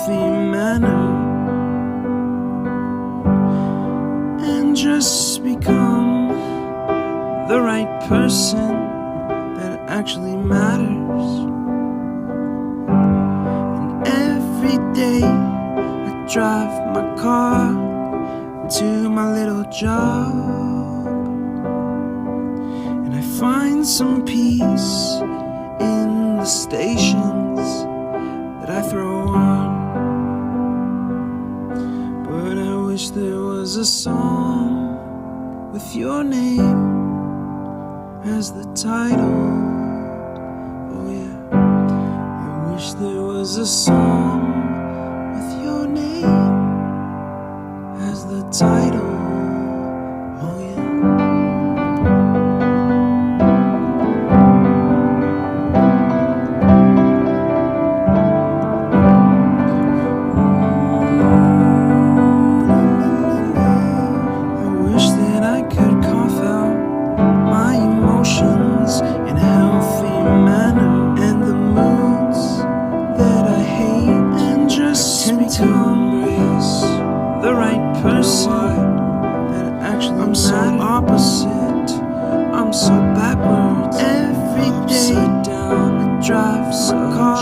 healthy manner, and just become the right person that actually matters. And every day I drive my car to my little job, and I find some peace in the stations that I throw on. But I wish there was a song with your name as the title. Oh yeah, I wish there was a song with your name as the title. Oh yeah. In a healthy manner, and the moods that I hate, and just tend to embrace the right person that actually I'm so opposite, I'm so backwards. Every day down, I drive my car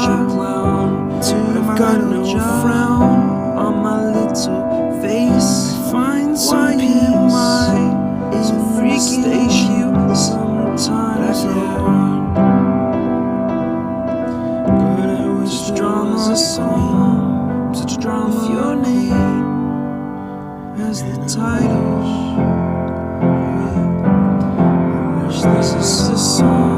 to my little job. Frown on my little face, find some peace in the station. Sometimes but I wish there was a song, such a drama with your name as the title. I wish this is a song.